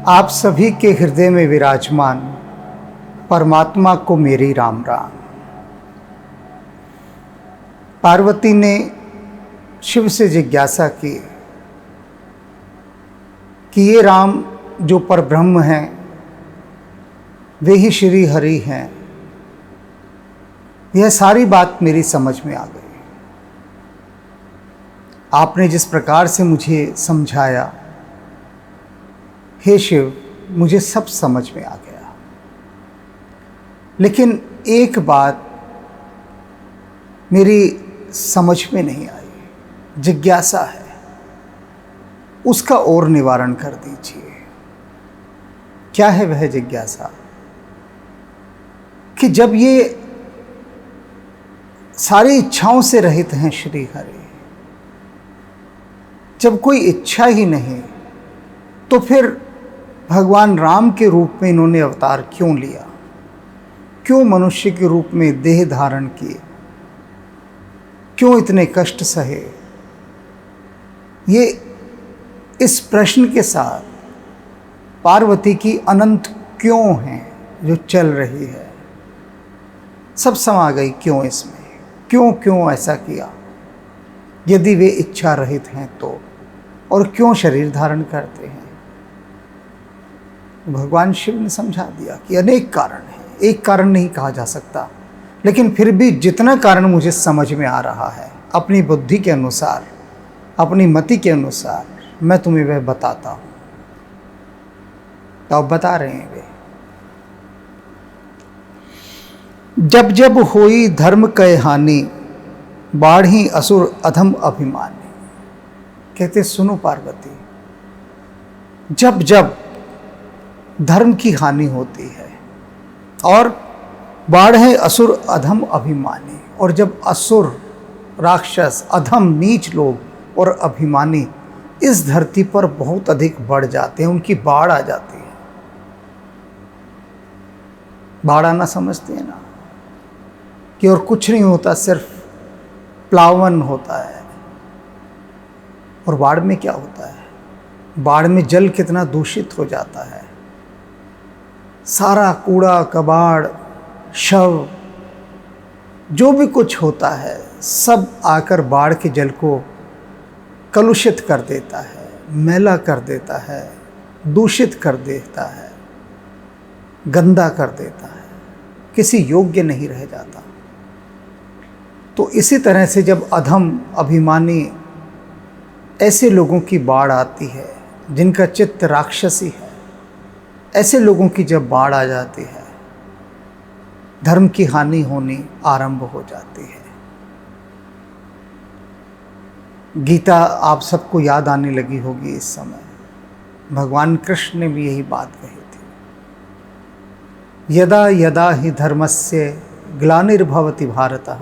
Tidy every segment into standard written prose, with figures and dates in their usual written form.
आप सभी के हृदय में विराजमान परमात्मा को मेरी राम राम। पार्वती ने शिव से जिज्ञासा की कि ये राम जो परब्रह्म हैं वे ही श्री हरि हैं। यह सारी बात मेरी समझ में आ गई। आपने जिस प्रकार से मुझे समझाया, हे शिव, मुझे सब समझ में आ गया। लेकिन एक बात मेरी समझ में नहीं आई, जिज्ञासा है, उसका और निवारण कर दीजिए। क्या है वह जिज्ञासा? कि जब ये सारी इच्छाओं से रहित हैं श्री हरि, जब कोई इच्छा ही नहीं, तो फिर भगवान राम के रूप में इन्होंने अवतार क्यों लिया? क्यों मनुष्य के रूप में देह धारण किए? क्यों इतने कष्ट सहे? ये इस प्रश्न के साथ पार्वती की अनंत क्यों हैं जो चल रही है, सब समा गई। क्यों इसमें, क्यों ऐसा किया? यदि वे इच्छा रहित हैं तो, और क्यों शरीर धारण करते हैं? भगवान शिव ने समझा दिया कि अनेक कारण हैं, एक कारण नहीं कहा जा सकता। लेकिन फिर भी जितना कारण मुझे समझ में आ रहा है, अपनी बुद्धि के अनुसार, अपनी मति के अनुसार, मैं तुम्हें वह बताता हूँ। तो अब बता रहे हैं वे। जब जब होई धर्म कै हानि, बाढ़ी असुर अधम अभिमानी। कहते सुनो पार्वती, जब जब धर्म की हानि होती है और बाढ़े असुर अधम अभिमानी, और जब असुर, राक्षस, अधम, नीच लोग और अभिमानी इस धरती पर बहुत अधिक बढ़ जाते हैं, उनकी बाढ़ आ जाती है। बाढ़ आना समझते हैं ना, कि और कुछ नहीं होता, सिर्फ प्लावन होता है। और बाढ़ में क्या होता है? बाढ़ में जल कितना दूषित हो जाता है। सारा कूड़ा कबाड़, शव, जो भी कुछ होता है, सब आकर बाढ़ के जल को कलुषित कर देता है, मैला कर देता है, दूषित कर देता है, गंदा कर देता है, किसी योग्य नहीं रह जाता। तो इसी तरह से जब अधम, अभिमानी, ऐसे लोगों की बाढ़ आती है जिनका चित्त राक्षसी है, ऐसे लोगों की जब बाढ़ आ जाती है, धर्म की हानि होनी आरंभ हो जाती है। गीता आप सबको याद आने लगी होगी इस समय। भगवान कृष्ण ने भी यही बात कही थी, यदा यदा हि धर्मस्य ग्लानिर्भवति भारतः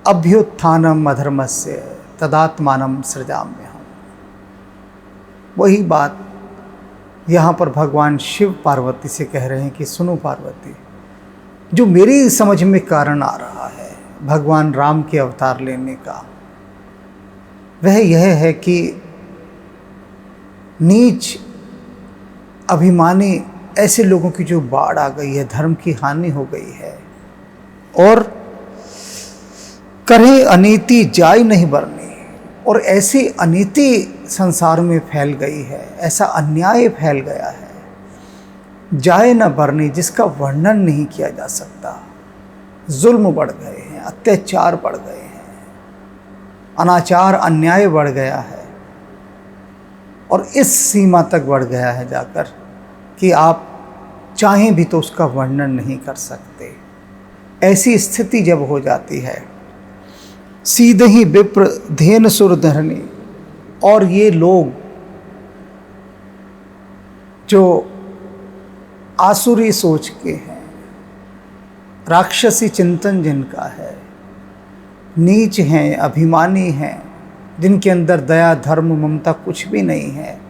अभ्युत्थानम अधर्मस्य तदात्मानं सृजाम्यहम्। वही बात यहाँ पर भगवान शिव पार्वती से कह रहे हैं कि सुनो पार्वती, जो मेरी समझ में कारण आ रहा है भगवान राम के अवतार लेने का, वह यह है कि नीच, अभिमानी ऐसे लोगों की जो बाढ़ आ गई है, धर्म की हानि हो गई है, और करे अनीति जाय नहीं बरनी, और ऐसी अनीति संसार में फैल गई है, ऐसा अन्याय फैल गया है, जाए न बरनी, जिसका वर्णन नहीं किया जा सकता। जुल्म बढ़ गए हैं, अत्याचार बढ़ गए हैं, अनाचार, अन्याय बढ़ गया है, और इस सीमा तक बढ़ गया है जाकर कि आप चाहें भी तो उसका वर्णन नहीं कर सकते। ऐसी स्थिति जब हो जाती है, सीधे ही विप्र धेन सुर धरनी, और ये लोग जो आसुरी सोच के हैं, राक्षसी चिंतन जिनका है, नीच हैं, अभिमानी हैं, जिनके अंदर दया, धर्म, ममता कुछ भी नहीं है,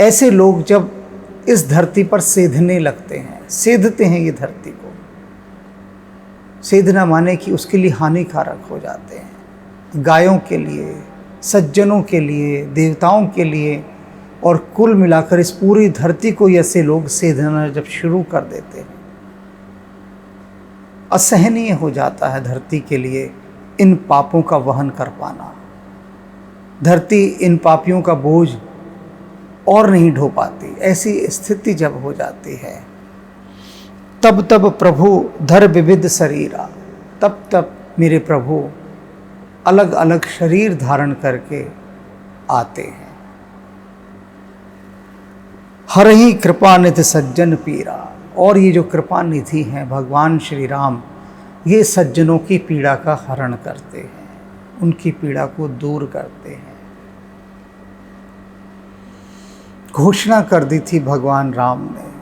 ऐसे लोग जब इस धरती पर सेधने लगते हैं, सेधते हैं ये धरती को, सेधना माने कि उसके लिए हानिकारक हो जाते हैं, गायों के लिए, सज्जनों के लिए, देवताओं के लिए, और कुल मिलाकर इस पूरी धरती को ऐसे लोग सेधना जब शुरू कर देते हैं, असहनीय हो जाता है धरती के लिए इन पापों का वहन कर पाना। धरती इन पापियों का बोझ और नहीं ढो पाती। ऐसी स्थिति जब हो जाती है, तब तब प्रभु धर विविध शरीरा, तब तब मेरे प्रभु अलग अलग शरीर धारण करके आते हैं। हर ही कृपा निधि सज्जन पीरा, और ये जो कृपा निधि हैं भगवान श्री राम, ये सज्जनों की पीड़ा का हरण करते हैं, उनकी पीड़ा को दूर करते हैं। घोषणा कर दी थी भगवान राम ने,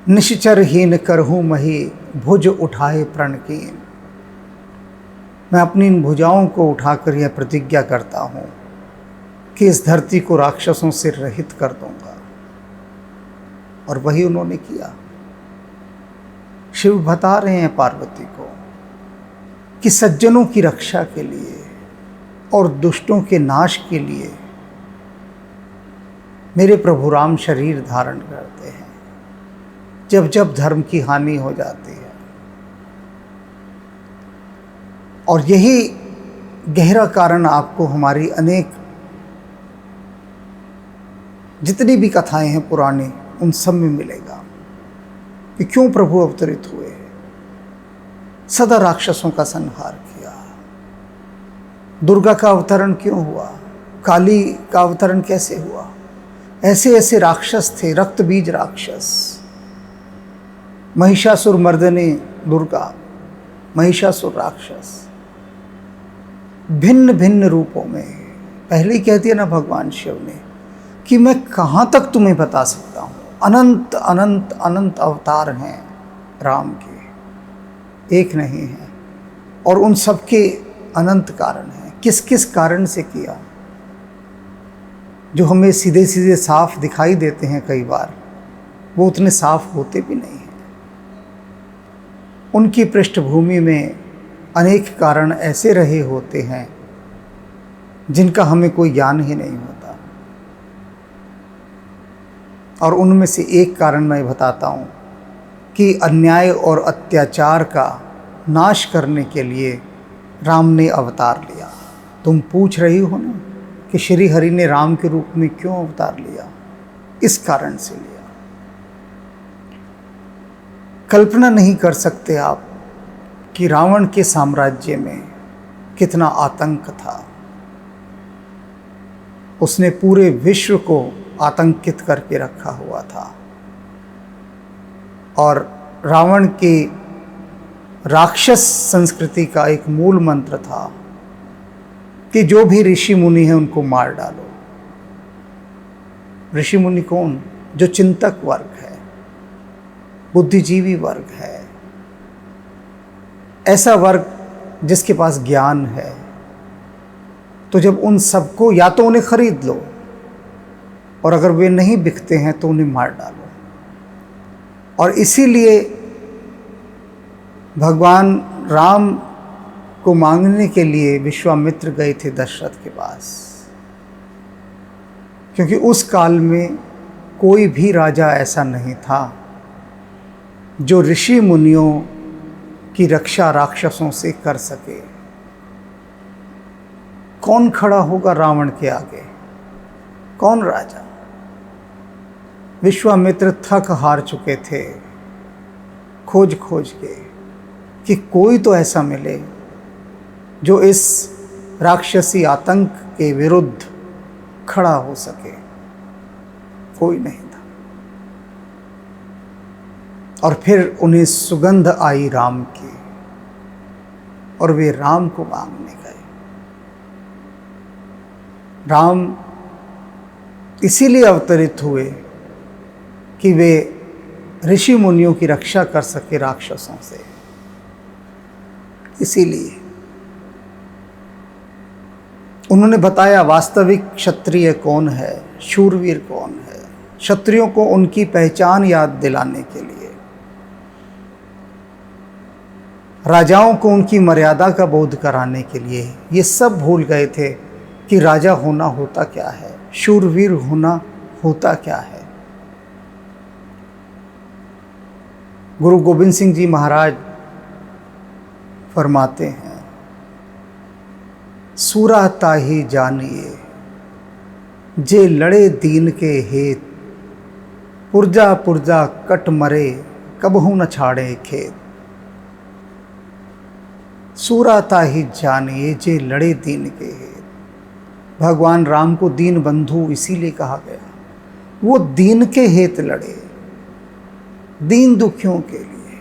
निश्चर हीन करहूँ मही भुज उठाए प्रणकीन। मैं अपनी इन भुजाओं को उठाकर यह प्रतिज्ञा करता हूँ कि इस धरती को राक्षसों से रहित कर दूंगा। और वही उन्होंने किया। शिव बता रहे हैं पार्वती को कि सज्जनों की रक्षा के लिए और दुष्टों के नाश के लिए मेरे प्रभु राम शरीर धारण करते हैं जब जब धर्म की हानि हो जाती है। और यही गहरा कारण आपको हमारी अनेक जितनी भी कथाएं हैं पुरानी, उन सब में मिलेगा कि क्यों प्रभु अवतरित हुए, सदा राक्षसों का संहार किया। दुर्गा का अवतरण क्यों हुआ, काली का अवतरण कैसे हुआ। ऐसे ऐसे राक्षस थे, रक्त बीज राक्षस, महिषासुर मर्दनी दुर्गा, महिषासुर राक्षस, भिन्न भिन्न रूपों में। पहले ही कहती है ना भगवान शिव ने कि मैं कहाँ तक तुम्हें बता सकता हूँ। अनंत अनंत अनंत अवतार हैं राम के, एक नहीं है। और उन सब के अनंत कारण हैं। किस किस कारण से किया, जो हमें सीधे सीधे साफ दिखाई देते हैं कई बार, वो उतने साफ होते भी नहीं हैं। उनकी पृष्ठभूमि में अनेक कारण ऐसे रहे होते हैं जिनका हमें कोई ज्ञान ही नहीं होता। और उनमें से एक कारण मैं बताता हूँ कि अन्याय और अत्याचार का नाश करने के लिए राम ने अवतार लिया। तुम पूछ रही हो ना कि श्री हरि ने राम के रूप में क्यों अवतार लिया, इस कारण से लिया। कल्पना नहीं कर सकते आप कि रावण के साम्राज्य में कितना आतंक था। उसने पूरे विश्व को आतंकित करके रखा हुआ था। और रावण की राक्षस संस्कृति का एक मूल मंत्र था कि जो भी ऋषि मुनि हैं उनको मार डालो। ऋषि मुनि कौन? जो चिंतक वर्ग है, बुद्धिजीवी वर्ग है, ऐसा वर्ग जिसके पास ज्ञान है। तो जब उन सबको, या तो उन्हें खरीद लो, और अगर वे नहीं बिकते हैं तो उन्हें मार डालो। और इसीलिए भगवान राम को मांगने के लिए विश्वामित्र गए थे दशरथ के पास, क्योंकि उस काल में कोई भी राजा ऐसा नहीं था जो ऋषि मुनियों की रक्षा राक्षसों से कर सके। कौन खड़ा होगा रावण के आगे? कौन राजा? विश्वामित्र थक हार चुके थे खोज खोज के कि कोई तो ऐसा मिले जो इस राक्षसी आतंक के विरुद्ध खड़ा हो सके। कोई नहीं था। और फिर उन्हें सुगंध आई राम की, और वे राम को मांगने गए। राम इसीलिए अवतरित हुए कि वे ऋषि मुनियों की रक्षा कर सके राक्षसों से। इसीलिए उन्होंने बताया वास्तविक क्षत्रिय कौन है, शूरवीर कौन है, क्षत्रियों को उनकी पहचान याद दिलाने के लिए, राजाओं को उनकी मर्यादा का बोध कराने के लिए। ये सब भूल गए थे कि राजा होना होता क्या है। शूरवीर होना होता क्या है। गुरु गोविंद सिंह जी महाराज फरमाते हैं, सूरा ताही जानिए जे लड़े दीन के हेत, पुरजा पुरजा कट मरे कबहू न छाड़े खेत। सूरा ताही जानिए जे लड़े दीन के हेत। भगवान राम को दीन बंधु इसीलिए कहा गया, वो दीन के हेत लड़े, दीन दुखियों के लिए।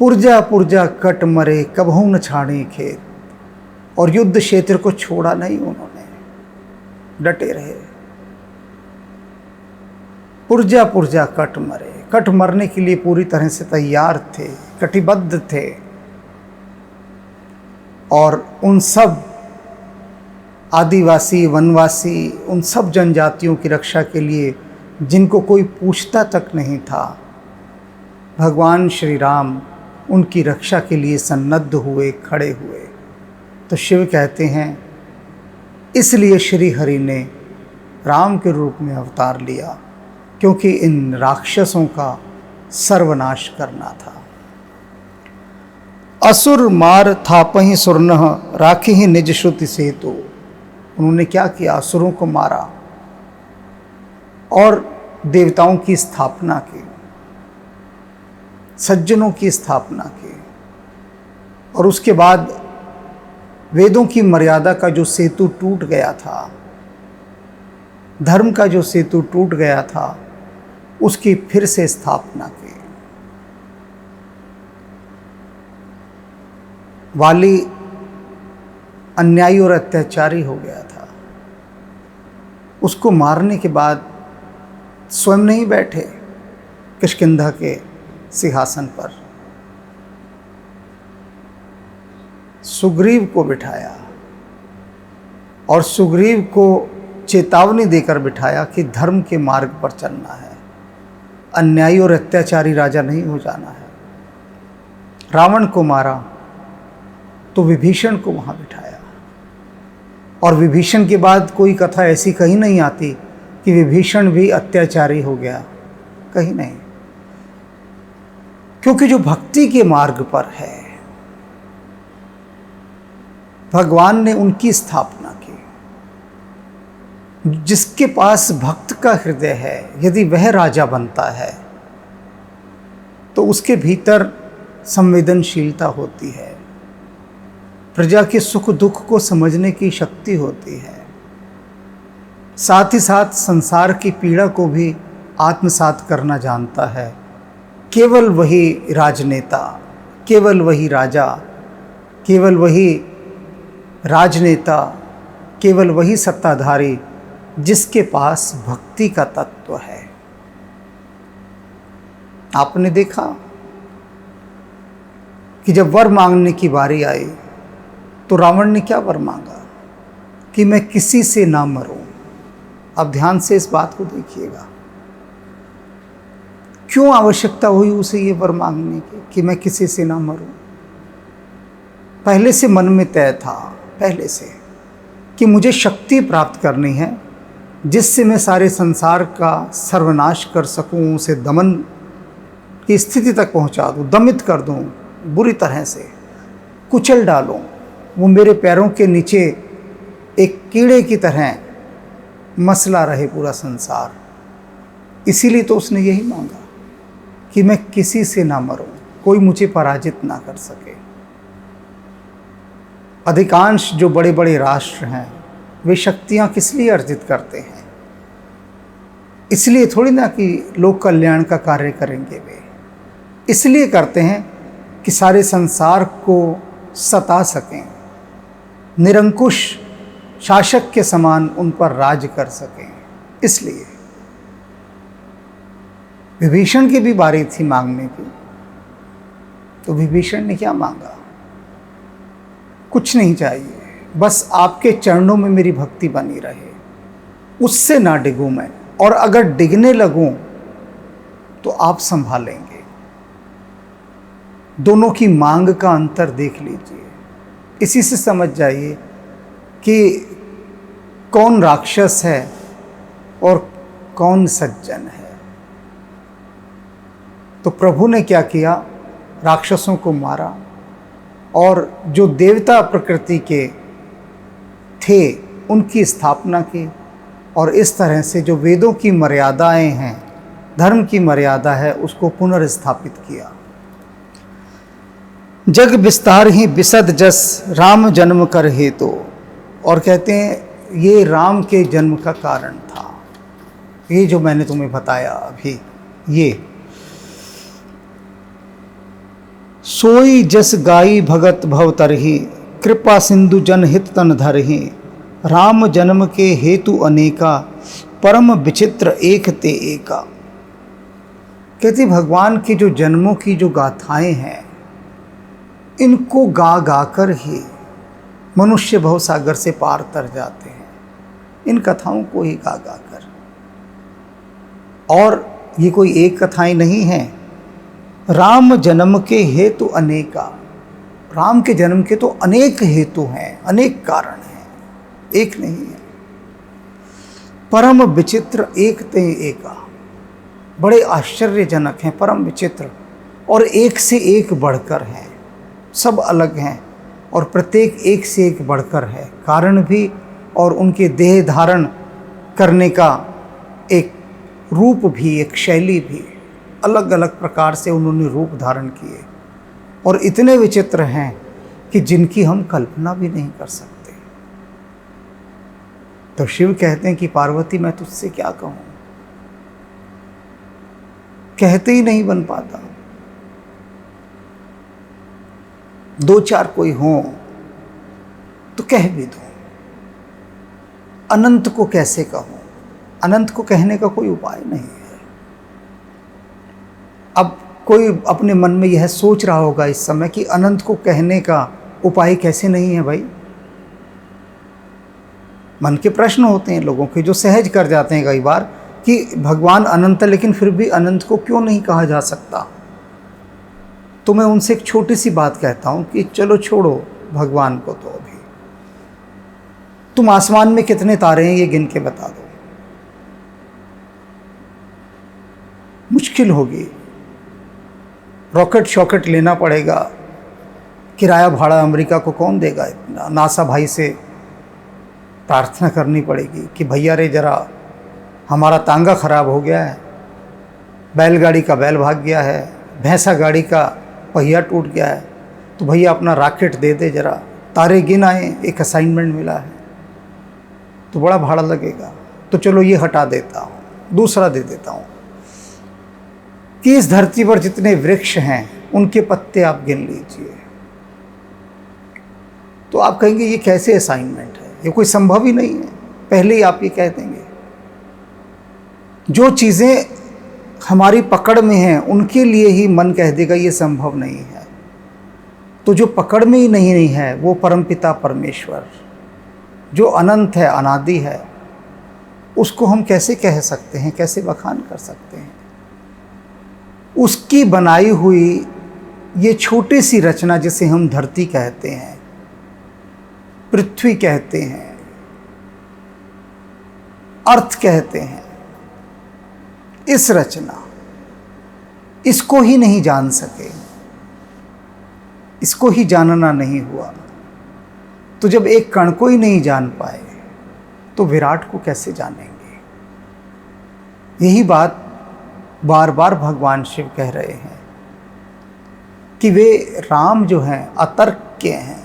पुरजा पुरजा कट मरे कबहू न छाड़े खेत, और युद्ध क्षेत्र को छोड़ा नहीं उन्होंने, डटे रहे। पुरजा पुरजा कट मरे, कट मरने के लिए पूरी तरह से तैयार थे, कटिबद्ध थे। और उन सब आदिवासी, वनवासी, उन सब जनजातियों की रक्षा के लिए जिनको कोई पूछता तक नहीं था, भगवान श्री राम उनकी रक्षा के लिए सन्नद्ध हुए, खड़े हुए। तो शिव कहते हैं, इसलिए श्री हरि ने राम के रूप में अवतार लिया, क्योंकि इन राक्षसों का सर्वनाश करना था। असुर मार थापहि सुरनह राखी ही निज श्रुति सेतु। उन्होंने क्या किया? असुरों को मारा और देवताओं की स्थापना की, सज्जनों की स्थापना की। और उसके बाद वेदों की मर्यादा का जो सेतु टूट गया था, धर्म का जो सेतु टूट गया था, उसकी फिर से स्थापना की। वाली अन्यायी और अत्याचारी हो गया था। उसको मारने के बाद स्वयं नहीं बैठे किष्किंधा के सिंहासन पर, सुग्रीव को बिठाया, और सुग्रीव को चेतावनी देकर बिठाया कि धर्म के मार्ग पर चलना है, अन्यायी और अत्याचारी राजा नहीं हो जाना है। रावण को मारा तो विभीषण को वहाँ बिठाया, और विभीषण के बाद कोई कथा ऐसी कहीं नहीं आती कि विभीषण भी अत्याचारी हो गया, कहीं नहीं। क्योंकि जो भक्ति के मार्ग पर है, भगवान ने उनकी स्थापना की। जिसके पास भक्त का हृदय है, यदि वह राजा बनता है तो उसके भीतर संवेदनशीलता होती है, प्रजा के सुख दुख को समझने की शक्ति होती है, साथ ही साथ संसार की पीड़ा को भी आत्मसात करना जानता है। केवल वही राजनेता, केवल वही राजा, केवल वही राजनेता, केवल वही सत्ताधारी जिसके पास भक्ति का तत्व है। आपने देखा कि जब वर मांगने की बारी आई तो रावण ने क्या वर मांगा? कि मैं किसी से ना मरूं। अब ध्यान से इस बात को देखिएगा, क्यों आवश्यकता हुई उसे ये वर मांगने की कि मैं किसी से ना मरूं? पहले से मन में तय था, पहले से, कि मुझे शक्ति प्राप्त करनी है जिससे मैं सारे संसार का सर्वनाश कर सकूं, उसे दमन की स्थिति तक पहुंचा दूं, दमित कर दूं, बुरी तरह से कुचल डालूं। वो मेरे पैरों के नीचे एक कीड़े की तरह मसला रहे पूरा संसार। इसीलिए तो उसने यही मांगा कि मैं किसी से ना मरूं, कोई मुझे पराजित ना कर सके। अधिकांश जो बड़े बड़े राष्ट्र हैं, वे शक्तियां किस लिए अर्जित करते हैं? इसलिए थोड़ी ना कि लोक कल्याण का कार्य करेंगे, वे इसलिए करते हैं कि सारे संसार को सता सकें, निरंकुश शासक के समान उन पर राज कर सकें। इसलिए विभीषण की भी बारी थी मांगने की, तो विभीषण ने क्या मांगा? कुछ नहीं चाहिए, बस आपके चरणों में मेरी भक्ति बनी रहे, उससे ना डिगूं मैं, और अगर डिगने लगूं तो आप संभालेंगे। दोनों की मांग का अंतर देख लीजिए। इसी से समझ जाइए कि कौन राक्षस है और कौन सज्जन है। तो प्रभु ने क्या किया, राक्षसों को मारा और जो देवता प्रकृति के थे उनकी स्थापना की, और इस तरह से जो वेदों की मर्यादाएं हैं, धर्म की मर्यादा है, उसको पुनर्स्थापित किया। जग विस्तार ही बिसद जस राम जन्म कर हेतु, और कहते हैं ये राम के जन्म का कारण था, ये जो मैंने तुम्हें बताया अभी। ये सोई जस गाई भगत भवतरहि, कृपा सिंधु जन हित तन धरहि, राम जन्म के हेतु अनेका, परम विचित्र एक ते एका। कहते भगवान के जो जन्मों की जो गाथाएं हैं, इनको गा गा कर ही मनुष्य भवसागर से पार तर जाते हैं, इन कथाओं को ही गा गा कर। और ये कोई एक कथाएं नहीं हैं, राम जन्म के हेतु अनेका, राम के जन्म के तो अनेक हेतु हैं, अनेक कारण हैं, एक नहीं है। परम विचित्र एक ते एका, बड़े आश्चर्यजनक हैं, परम विचित्र, और एक से एक बढ़कर हैं, सब अलग हैं और प्रत्येक एक से एक बढ़कर है। कारण भी और उनके देह धारण करने का एक रूप भी, एक शैली भी, अलग अलग प्रकार से उन्होंने रूप धारण किए, और इतने विचित्र हैं कि जिनकी हम कल्पना भी नहीं कर सकते। तो शिव कहते हैं कि पार्वती मैं तुझसे क्या कहूँ, कहते ही नहीं बन पाता। दो चार कोई हो तो कह भी दो, अनंत को कैसे कहूँ, अनंत को कहने का कोई उपाय नहीं है। अब कोई अपने मन में यह सोच रहा होगा इस समय कि अनंत को कहने का उपाय कैसे नहीं है भाई। मन के प्रश्न होते हैं लोगों के, जो सहज कर जाते हैं कई बार कि भगवान अनंत है, लेकिन फिर भी अनंत को क्यों नहीं कहा जा सकता। तो मैं उनसे एक छोटी सी बात कहता हूँ कि चलो छोड़ो भगवान को, तो अभी तुम आसमान में कितने तारे हैं ये गिन के बता दो। मुश्किल होगी, रॉकेट शॉकेट लेना पड़ेगा, किराया भाड़ा अमेरिका को कौन देगा इतना। नासा भाई से प्रार्थना करनी पड़ेगी कि भैया रे जरा हमारा तांगा ख़राब हो गया है, बैलगाड़ी का बैल भाग गया है, भैंसा गाड़ी का पहिया टूट गया है, तो भैया अपना रॉकेट दे दे, जरा तारे गिन आए, एक असाइनमेंट मिला है, तो बड़ा भाड़ा लगेगा। तो चलो ये हटा देता हूँ, दूसरा दे देता हूँ कि इस धरती पर जितने वृक्ष हैं उनके पत्ते आप गिन लीजिए। तो आप कहेंगे ये कैसे असाइनमेंट है, ये कोई संभव ही नहीं है। पहले ही आप ये कह देंगे, जो चीज़ें हमारी पकड़ में हैं उनके लिए ही मन कह देगा ये संभव नहीं है। तो जो पकड़ में ही नहीं है वो परमपिता परमेश्वर जो अनंत है, अनादि है, उसको हम कैसे कह सकते हैं, कैसे बखान कर सकते हैं। उसकी बनाई हुई ये छोटी सी रचना जिसे हम धरती कहते हैं, पृथ्वी कहते हैं, अर्थ कहते हैं, इस रचना, इसको ही नहीं जान सके, इसको ही जानना नहीं हुआ, तो जब एक कण को ही नहीं जान पाए तो विराट को कैसे जानेंगे। यही बात बार बार भगवान शिव कह रहे हैं कि वे राम जो हैं अतर्क्य हैं,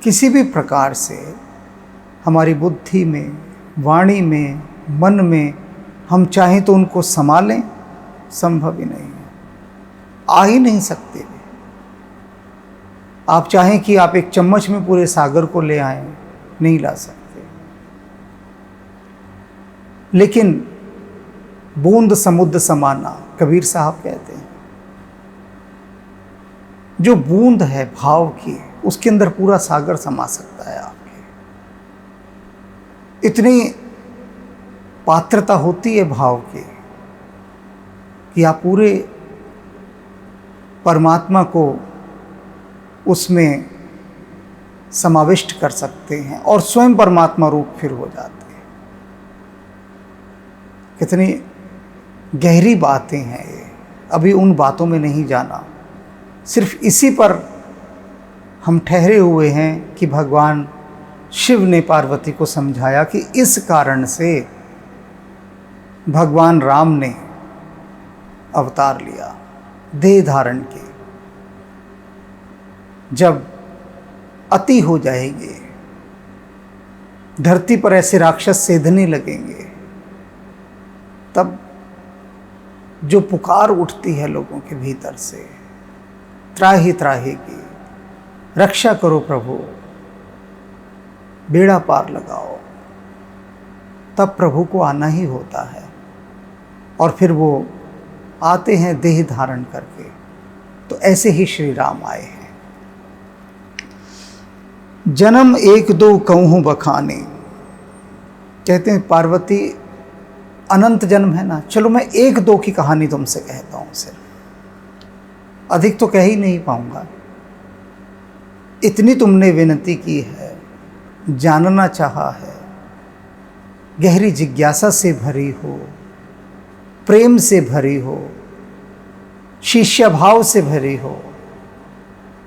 किसी भी प्रकार से हमारी बुद्धि में, वाणी में, मन में हम चाहें तो उनको संभालें, संभव ही नहीं है, आ ही नहीं सकते वे। आप चाहें कि आप एक चम्मच में पूरे सागर को ले आएं, नहीं ला सकते। लेकिन बूंद समुद्र समाना, कबीर साहब कहते हैं, जो बूंद है भाव की, उसके अंदर पूरा सागर समा सकता है आपके। इतनी पात्रता होती है भाव की कि आप पूरे परमात्मा को उसमें समाविष्ट कर सकते हैं और स्वयं परमात्मा रूप फिर हो जाते हैं। कितनी गहरी बातें हैं ये, अभी उन बातों में नहीं जाना। सिर्फ इसी पर हम ठहरे हुए हैं कि भगवान शिव ने पार्वती को समझाया कि इस कारण से भगवान राम ने अवतार लिया, देह धारण के। जब अति हो जाएंगे, धरती पर ऐसे राक्षस सेधने लगेंगे, तब जो पुकार उठती है लोगों के भीतर से, त्राहि त्राहि की, रक्षा करो प्रभु, बेड़ा पार लगाओ, तब प्रभु को आना ही होता है। और फिर वो आते हैं देह धारण करके। तो ऐसे ही श्री राम आए हैं। जन्म एक दो कहूँ बखाने, कहते हैं पार्वती अनंत जन्म है ना, चलो मैं एक दो की कहानी तुमसे कहता हूँ, सिर्फ अधिक तो कह ही नहीं पाऊंगा। इतनी तुमने विनती की है, जानना चाहा है, गहरी जिज्ञासा से भरी हो, प्रेम से भरी हो, शिष्य भाव से भरी हो,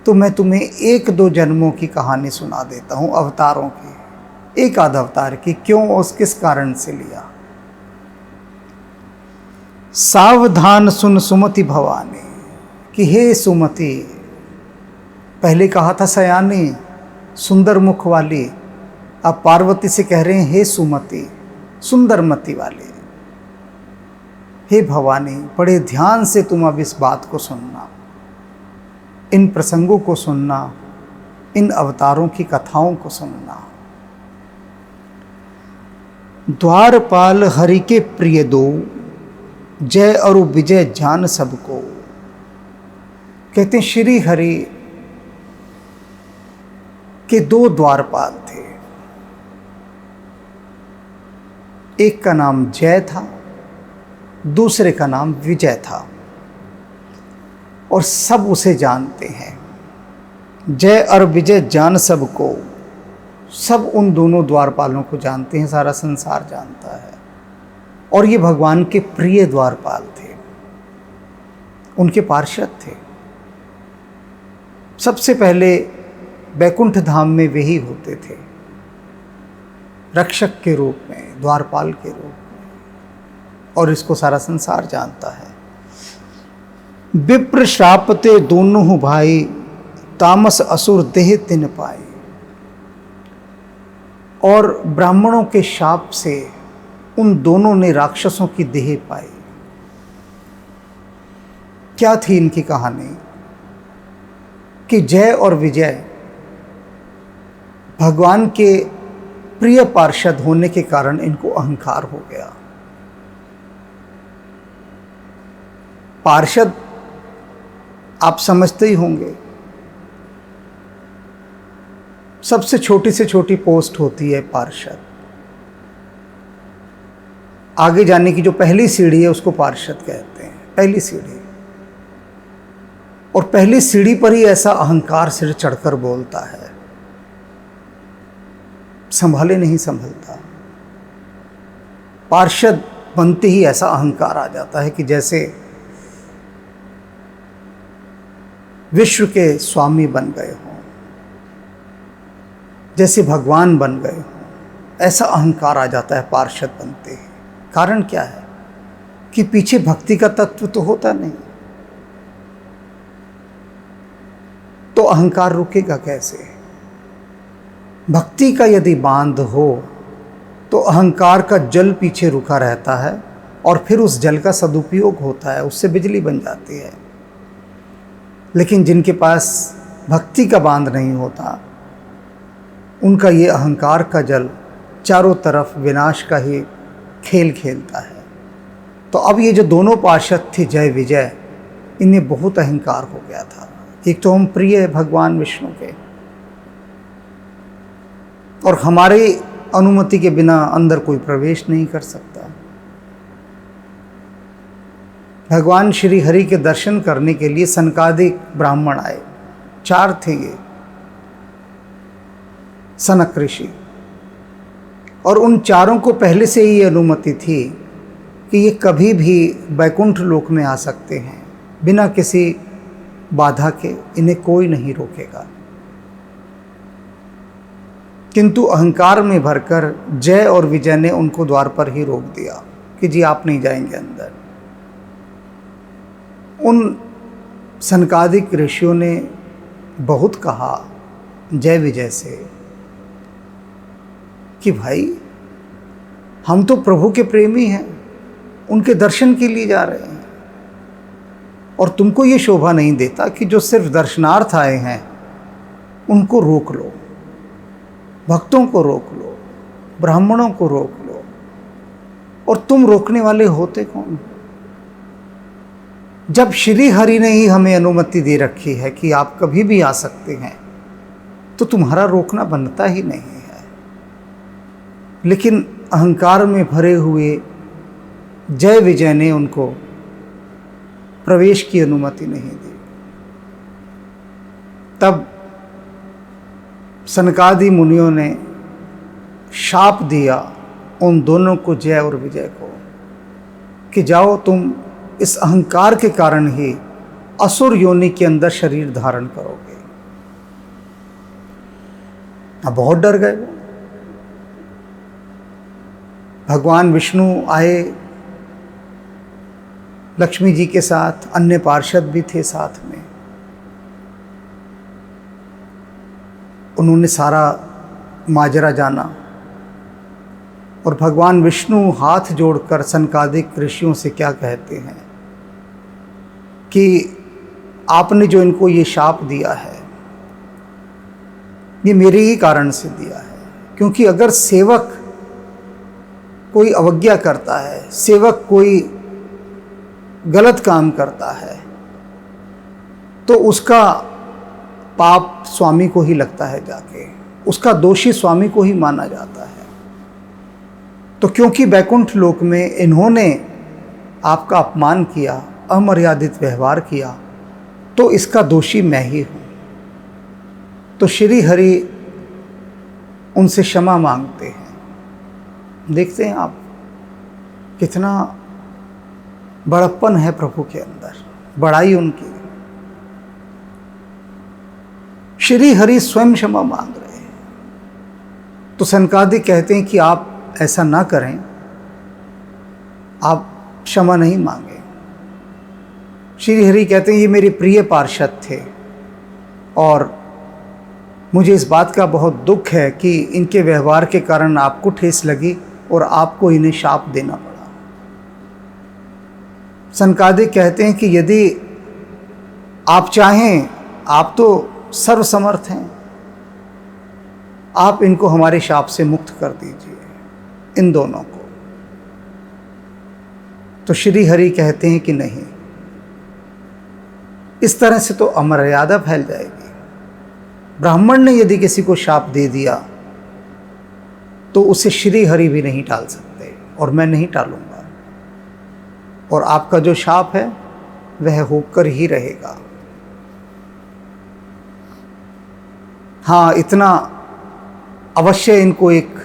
तो मैं तुम्हें एक दो जन्मों की कहानी सुना देता हूँ, अवतारों की, एक आध अवतार की, क्यों और किस कारण से लिया। सावधान सुन सुमति भवानी, कि हे सुमति, पहले कहा था सयानी सुंदर मुख वाली, अब पार्वती से कह रहे हैं हे सुमति, सुंदरमति वाली। हे भवानी, बड़े ध्यान से तुम अब इस बात को सुनना, इन प्रसंगों को सुनना, इन अवतारों की कथाओं को सुनना। द्वारपाल हरि के प्रिय दो, जय और विजय जान सबको। कहते हैं श्री हरि के दो द्वारपाल थे, एक का नाम जय था, दूसरे का नाम विजय था, और सब उसे जानते हैं। जय और विजय जान सबको, सब उन दोनों द्वारपालों को जानते हैं, सारा संसार जानता है। और ये भगवान के प्रिय द्वारपाल थे, उनके पार्षद थे। सबसे पहले बैकुंठ धाम में वे ही होते थे, रक्षक के रूप में, द्वारपाल के रूप में, और इसको सारा संसार जानता है। विप्र श्रापते दोनों भाई, तामस असुर देह तिन पाए। और ब्राह्मणों के शाप से उन दोनों ने राक्षसों की देह पाई। क्या थी इनकी कहानी? कि जय और विजय भगवान के प्रिय पार्षद होने के कारण इनको अहंकार हो गया। पार्षद आप समझते ही होंगे, सबसे छोटी से छोटी पोस्ट होती है पार्षद। आगे जाने की जो पहली सीढ़ी है उसको पार्षद कहते हैं, पहली सीढ़ी। और पहली सीढ़ी पर ही ऐसा अहंकार सिर चढ़कर बोलता है, संभाले नहीं संभलता। पार्षद बनते ही ऐसा अहंकार आ जाता है कि जैसे विश्व के स्वामी बन गए हों, जैसे भगवान बन गए हों। ऐसा अहंकार आ जाता है पार्षद बनते ही। कारण क्या है? कि पीछे भक्ति का तत्व तो होता नहीं, तो अहंकार रुकेगा कैसे? भक्ति का यदि बांध हो तो अहंकार का जल पीछे रुका रहता है, और फिर उस जल का सदुपयोग होता है, उससे बिजली बन जाती है। लेकिन जिनके पास भक्ति का बांध नहीं होता, उनका ये अहंकार का जल चारों तरफ विनाश का ही खेल खेलता है। तो अब ये जो दोनों पार्षद थे जय विजय, इन्हें बहुत अहंकार हो गया था। एक तो हम प्रिय है भगवान विष्णु के, और हमारे अनुमति के बिना अंदर कोई प्रवेश नहीं कर सकता। भगवान श्री हरि के दर्शन करने के लिए सनकादिक ब्राह्मण आए, 4 थे ये। सनक ऋषि, और उन चारों को पहले से ही अनुमति थी कि ये कभी भी वैकुंठ लोक में आ सकते हैं, बिना किसी बाधा के इन्हें कोई नहीं रोकेगा। किंतु अहंकार में भरकर जय और विजय ने उनको द्वार पर ही रोक दिया कि जी आप नहीं जाएंगे अंदर। उन सनकादिक ऋषियों ने बहुत कहा जय विजय से कि भाई हम तो प्रभु के प्रेमी हैं, उनके दर्शन के लिए जा रहे हैं, और तुमको ये शोभा नहीं देता कि जो सिर्फ दर्शनार्थ आए हैं उनको रोक लो, भक्तों को रोक लो, ब्राह्मणों को रोक लो। और तुम रोकने वाले होते कौन? जब श्री हरि ने ही हमें अनुमति दे रखी है कि आप कभी भी आ सकते हैं, तो तुम्हारा रोकना बनता ही नहीं है। लेकिन अहंकार में भरे हुए जय विजय ने उनको प्रवेश की अनुमति नहीं दी। तब सनकादि मुनियों ने शाप दिया उन दोनों को, जय और विजय को, कि जाओ तुम इस अहंकार के कारण ही असुर योनि के अंदर शरीर धारण करोगे। अब बहुत डर गए वो। भगवान विष्णु आए लक्ष्मी जी के साथ, अन्य पार्षद भी थे साथ में। उन्होंने सारा माजरा जाना और भगवान विष्णु हाथ जोड़कर सनकादिक ऋषियों से क्या कहते हैं कि आपने जो इनको ये शाप दिया है ये मेरे ही कारण से दिया है। क्योंकि अगर सेवक कोई अवज्ञा करता है, सेवक कोई गलत काम करता है, तो उसका पाप स्वामी को ही लगता है, जाके उसका दोषी स्वामी को ही माना जाता है। तो क्योंकि वैकुंठ लोक में इन्होंने आपका अपमान किया, अमर्यादित व्यवहार किया, तो इसका दोषी मैं ही हूँ। तो श्री हरि उनसे क्षमा मांगते हैं। देखते हैं आप कितना बड़प्पन है प्रभु के अंदर, बड़ाई उनकी। श्री हरि स्वयं क्षमा मांग रहे हैं। तो सनकादिक कहते हैं कि आप ऐसा ना करें, आप क्षमा नहीं मांगे। श्री हरि कहते हैं ये मेरे प्रिय पार्षद थे और मुझे इस बात का बहुत दुख है कि इनके व्यवहार के कारण आपको ठेस लगी और आपको इन्हें शाप देना पड़ा। सनकादिक कहते हैं कि यदि आप चाहें, आप तो सर्वसमर्थ हैं, आप इनको हमारे शाप से मुक्त कर दीजिए, इन दोनों को। तो श्री हरि कहते हैं कि नहीं, इस तरह से तो अमर्यादा फैल जाएगी। ब्राह्मण ने यदि किसी को शाप दे दिया तो उसे श्री हरि भी नहीं टाल सकते और मैं नहीं टालूंगा, और आपका जो शाप है वह होकर ही रहेगा। हाँ, इतना अवश्य इनको एक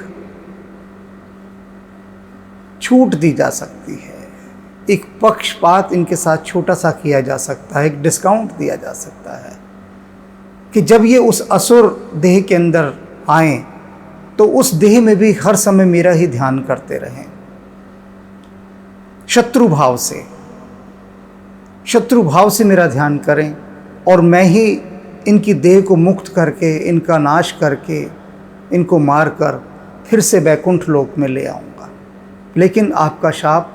छूट दी जा सकती है, एक पक्षपात इनके साथ छोटा सा किया जा सकता है, एक डिस्काउंट दिया जा सकता है कि जब ये उस असुर देह के अंदर आएं तो उस देह में भी हर समय मेरा ही ध्यान करते रहें, शत्रु भाव से मेरा ध्यान करें, और मैं ही इनकी देह को मुक्त करके, इनका नाश करके, इनको मार कर फिर से वैकुंठ लोक में ले आऊँगा। लेकिन आपका शाप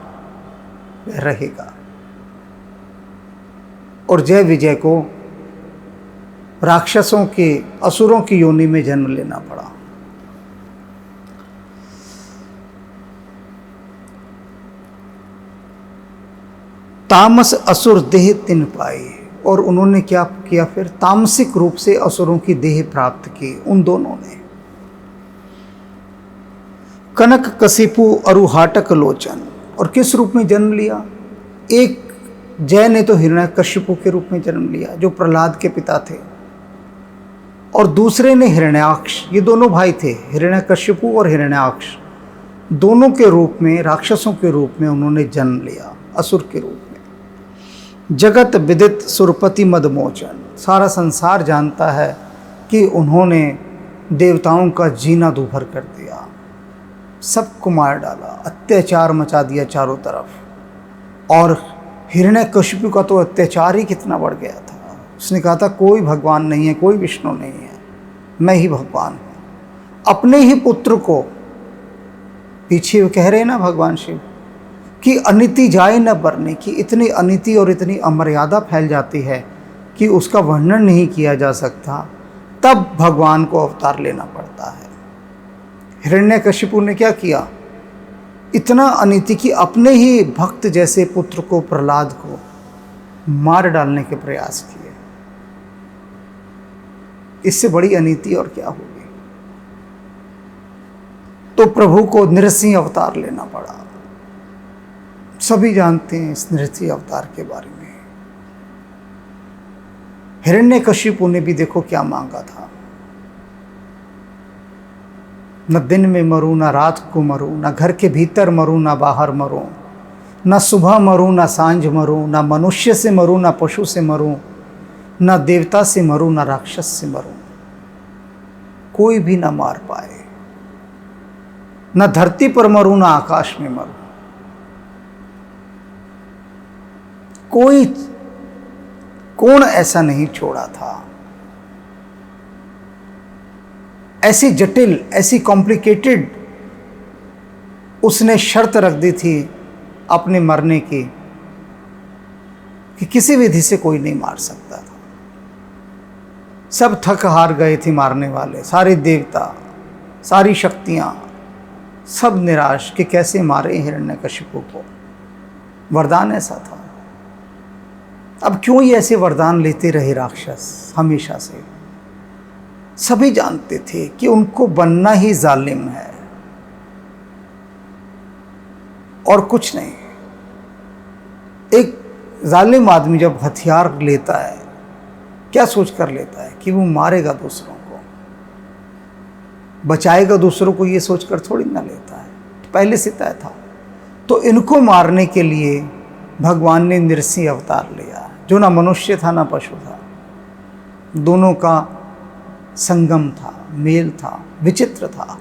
रहेगा। और जय विजय को राक्षसों के, असुरों की योनि में जन्म लेना पड़ा। तामस असुर देह तिन पाई, और उन्होंने क्या किया फिर? तामसिक रूप से असुरों की देह प्राप्त की उन दोनों ने। कनक कशिपु अरुहाटक लोचन, और किस रूप में जन्म लिया? एक जय ने तो हिरण्यकशिपु के रूप में जन्म लिया, जो प्रहलाद के पिता थे। और दूसरे ने हिरण्याक्ष, ये दोनों भाई थे, हिरण्यकशिपु और हिरण्याक्ष, दोनों के रूप में, राक्षसों के रूप में उन्होंने जन्म लिया, असुर के रूप में। जगत विदित सुरपति मदमोचन, सारा संसार जानता है कि उन्होंने देवताओं का जीना दूभर कर दिया, सबको मार डाला, अत्याचार मचा दिया चारों तरफ। और हिरण्यकशिपु का तो अत्याचार ही कितना बढ़ गया था। उसने कहा था कोई भगवान नहीं है, कोई विष्णु नहीं है, मैं ही भगवान हूँ। अपने ही पुत्र को, पीछे वो कह रहे हैं ना भगवान शिव कि अनिति जाए न बरने की, इतनी अनिति और इतनी अमर्यादा फैल जाती है कि उसका वर्णन नहीं किया जा सकता, तब भगवान को अवतार लेना पड़ता है। हिरण्यकशिपु ने क्या किया, इतना अनिति कि अपने ही भक्त जैसे पुत्र को, प्रहलाद को मार डालने के प्रयास किए। इससे बड़ी अनीति और क्या होगी। तो प्रभु को नृसिंह अवतार लेना पड़ा। सभी जानते हैं इस नृसिंह अवतार के बारे में। हिरण्यकशिपु ने भी देखो क्या मांगा था, न दिन में मरूं, न रात को मरूं, न घर के भीतर मरूं, न बाहर मरूं, न सुबह मरूं, न सांझ मरूं, न मनुष्य से मरूं, न पशु से मरूं, न देवता से मरूं, न राक्षस से मरूं, कोई भी न मार पाए। न धरती पर मरूं, न आकाश में मरूं, कोई कौन ऐसा नहीं छोड़ा था। ऐसी जटिल, ऐसी कॉम्प्लिकेटेड उसने शर्त रख दी थी अपने मरने की कि किसी विधि से कोई नहीं मार सकता था। सब थक हार गए थे मारने वाले, सारे देवता, सारी शक्तियां, सब निराश कि कैसे मारे हिरण्यकशिपु को। वरदान ऐसा था। अब क्यों ये ऐसे वरदान लेते रहे राक्षस हमेशा से? सभी जानते थे कि उनको बनना ही जालिम है और कुछ नहीं। एक जालिम आदमी जब हथियार लेता है, क्या सोच कर लेता है कि वो मारेगा दूसरों को, बचाएगा दूसरों को, ये सोचकर थोड़ी ना लेता है, पहले से तय था। तो इनको मारने के लिए भगवान ने नृसिंह अवतार लिया, जो ना मनुष्य था ना पशु था, दोनों का संगम था, मेल था, विचित्र था।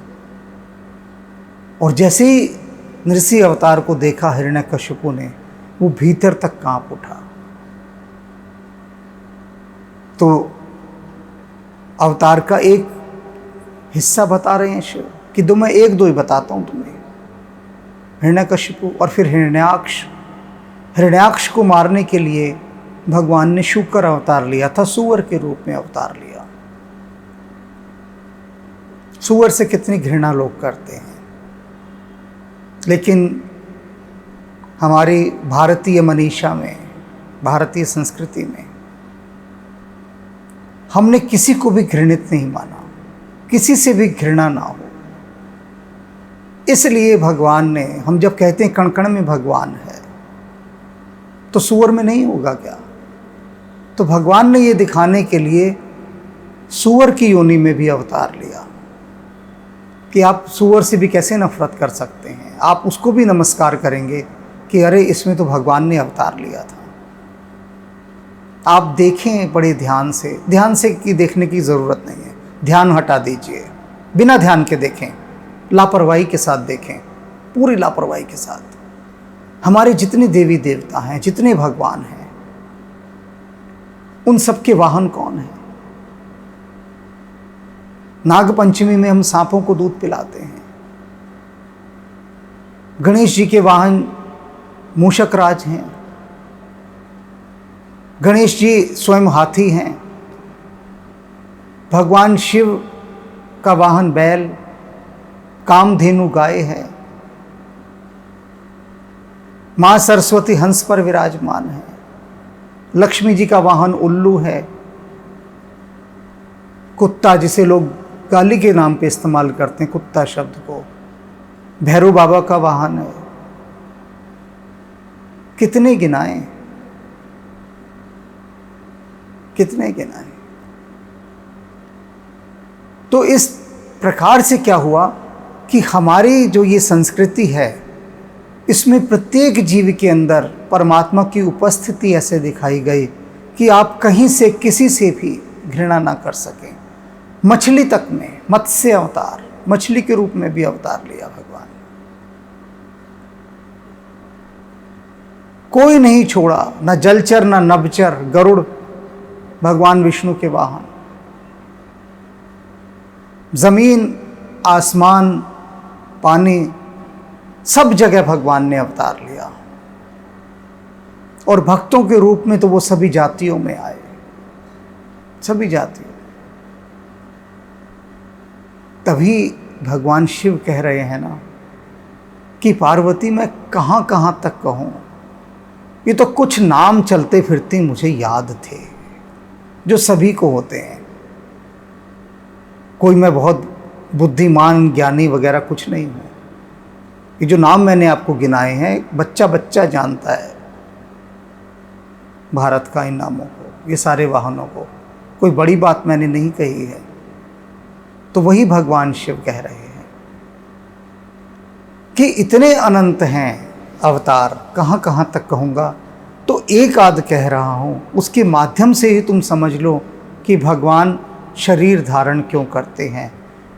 और जैसे ही नृसिंह अवतार को देखा हिरण्यकशिपु ने, वो भीतर तक कांप उठा। तो अवतार का एक हिस्सा बता रहे हैं शिव कि मैं एक दो ही बताता हूं तुम्हें। हिरण्यकशिपु और फिर हिरण्याक्ष। हिरण्याक्ष को मारने के लिए भगवान ने शुकर अवतार लिया था, सूअर के रूप में अवतार लिया। सूअर से कितनी घृणा लोग करते हैं, लेकिन हमारी भारतीय मनीषा में, भारतीय संस्कृति में हमने किसी को भी घृणित नहीं माना, किसी से भी घृणा ना हो। इसलिए भगवान ने, हम जब कहते हैं कण कण में भगवान है, तो सूअर में नहीं होगा क्या? तो भगवान ने ये दिखाने के लिए सूअर की योनि में भी अवतार लिया कि आप सूअर से भी कैसे नफरत कर सकते हैं, आप उसको भी नमस्कार करेंगे कि अरे इसमें तो भगवान ने अवतार लिया था। आप देखें बड़े ध्यान से कि देखने की ज़रूरत नहीं है, ध्यान हटा दीजिए, बिना ध्यान के देखें, लापरवाही के साथ देखें, पूरी लापरवाही के साथ। हमारे जितने देवी देवता हैं, जितने भगवान हैं, उन सबके वाहन कौन है? नागपंचमी में हम सांपों को दूध पिलाते हैं। गणेश जी के वाहन मूषकराज हैं। गणेश जी स्वयं हाथी हैं। भगवान शिव का वाहन बैल, कामधेनु गाय है। मां सरस्वती हंस पर विराजमान है। लक्ष्मी जी का वाहन उल्लू है। कुत्ता, जिसे लोग गाली के नाम पे इस्तेमाल करते हैं, कुत्ता शब्द को, भैरव बाबा का वाहन है। कितने गिनाएं, कितने गिनाएं। तो इस प्रकार से क्या हुआ कि हमारी जो ये संस्कृति है, इसमें प्रत्येक जीव के अंदर परमात्मा की उपस्थिति ऐसे दिखाई गई कि आप कहीं से किसी से भी घृणा ना कर सकें। मछली तक में मत्स्य अवतार, मछली के रूप में भी अवतार लिया भगवान। कोई नहीं छोड़ा, न जलचर न नभचर, गरुड़ भगवान विष्णु के वाहन, जमीन आसमान पानी सब जगह भगवान ने अवतार लिया। और भक्तों के रूप में तो वो सभी जातियों में आए, सभी जातियों। तभी भगवान शिव कह रहे हैं ना कि पार्वती मैं कहाँ कहाँ तक कहूँ, ये तो कुछ नाम चलते फिरते मुझे याद थे जो सभी को होते हैं। कोई मैं बहुत बुद्धिमान ज्ञानी वगैरह कुछ नहीं हूँ। ये जो नाम मैंने आपको गिनाए हैं, बच्चा बच्चा जानता है भारत का इन नामों को, ये सारे वाहनों को। कोई बड़ी बात मैंने नहीं कही है। तो वही भगवान शिव कह रहे हैं कि इतने अनंत हैं अवतार, कहाँ कहाँ तक कहूँगा, तो एक आध कह रहा हूँ। उसके माध्यम से ही तुम समझ लो कि भगवान शरीर धारण क्यों करते हैं,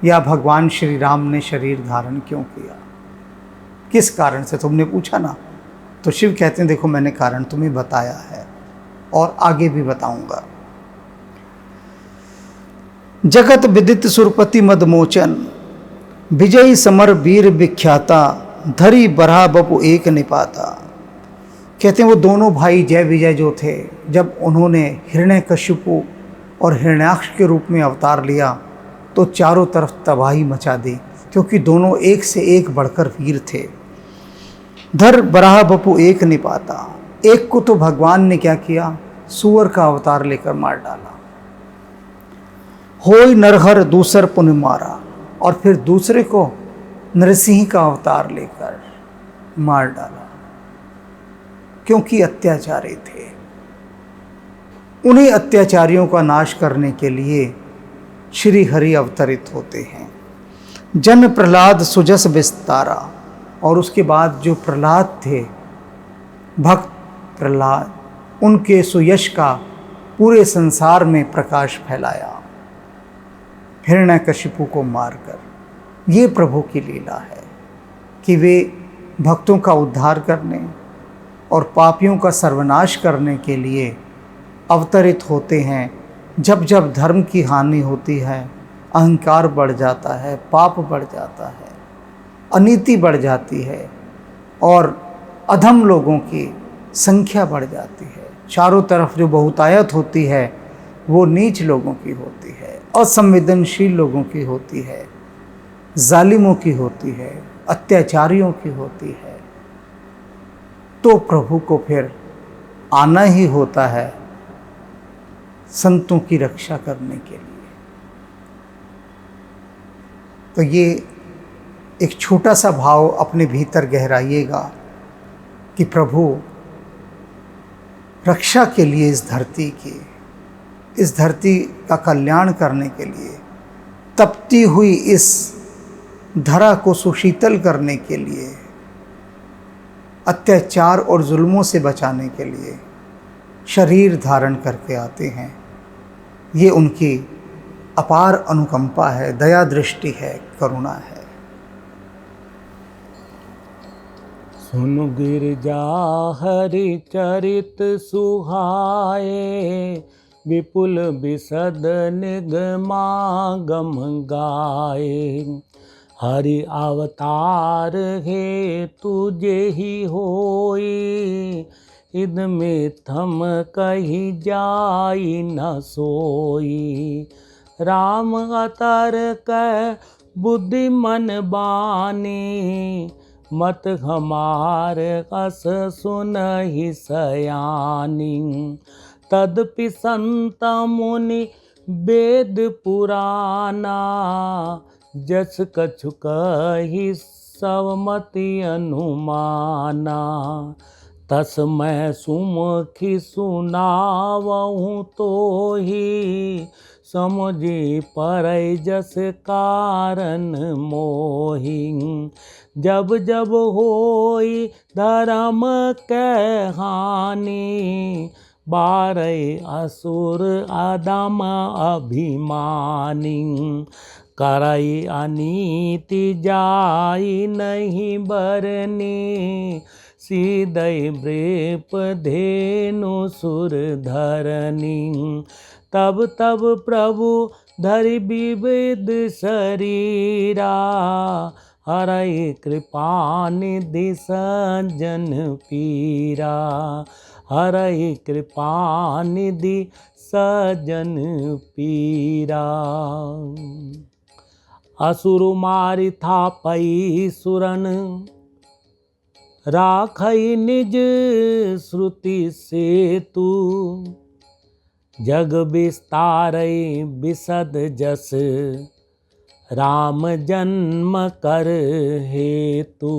या भगवान श्री राम ने शरीर धारण क्यों किया, किस कारण से। तुमने पूछा ना, तो शिव कहते हैं देखो मैंने कारण तुम्हें बताया है और आगे भी बताऊंगा। जगत विदित सुरपति मदमोचन, विजयी समर वीर विख्याता, धरी बरहा बपु एक निपाता। कहते हैं वो दोनों भाई जय विजय जो थे, जब उन्होंने हिरण्यकशिपु और हिरण्याक्ष के रूप में अवतार लिया तो चारों तरफ तबाही मचा दी, क्योंकि दोनों एक से एक बढ़कर वीर थे। धर बराह बपु एक निपाता, एक को तो भगवान ने क्या किया, सूअर का अवतार लेकर मार डाला। होय नरहर दूसर पुन मारा, और फिर दूसरे को नरसिंह का अवतार लेकर मार डाला, क्योंकि अत्याचारी थे। उन्हीं अत्याचारियों का नाश करने के लिए श्री हरि अवतरित होते हैं। जन प्रहलाद सुजस विस्तारा, और उसके बाद जो प्रहलाद थे, भक्त प्रहलाद, उनके सुयश का पूरे संसार में प्रकाश फैलाया हिरण्यकशिपु को मारकर। ये प्रभु की लीला है कि वे भक्तों का उद्धार करने और पापियों का सर्वनाश करने के लिए अवतरित होते हैं। जब जब धर्म की हानि होती है, अहंकार बढ़ जाता है, पाप बढ़ जाता है, अनीति बढ़ जाती है और अधम लोगों की संख्या बढ़ जाती है। चारों तरफ जो बहुतायत होती है वो नीच लोगों की होती है, असंवेदनशील लोगों की होती है, जालिमों की होती है, अत्याचारियों की होती है। तो प्रभु को फिर आना ही होता है संतों की रक्षा करने के लिए। तो ये एक छोटा सा भाव अपने भीतर गहराइएगा कि प्रभु रक्षा के लिए इस धरती की, इस धरती का कल्याण करने के लिए, तपती हुई इस धरा को सुशीतल करने के लिए, अत्याचार और जुल्मों से बचाने के लिए शरीर धारण करके आते हैं। ये उनकी अपार अनुकंपा है, दया दृष्टि है, करुणा है। सुनु गिरजा हरि चरित सुहाए, विपुल बिसद निगमागम गाए। हरि अवतार हे तुझे ही होई, इद में थम कही जाई न सोई। राम अतर कह बुद्धि मन बानी, मत हमार अस सुनहि सयानी। तदपि संत मुनि वेद पुराना, जस कछु कहि सब मति अनुमाना। तस मैं सुमुखी सुनावहूँ तो ही, समुझी परई जस कारण मोहि। जब जब होई धर्म के हानि, बारै असुर अधम अभिमानी। करई अनीति जाई नहीं बरनी, सीधई मृप धेनु सुर धरनी। तब तब प्रभु धरि विविध शरीरा, हरई कृपा निधि सज्जन पीरा। हरई कृपा निधि सज्जन पीरा। असुर मारि थापई सुरन, राखई निज श्रुति सेतु। जग विस्तारई विशद जस, राम जन्म कर हेतु।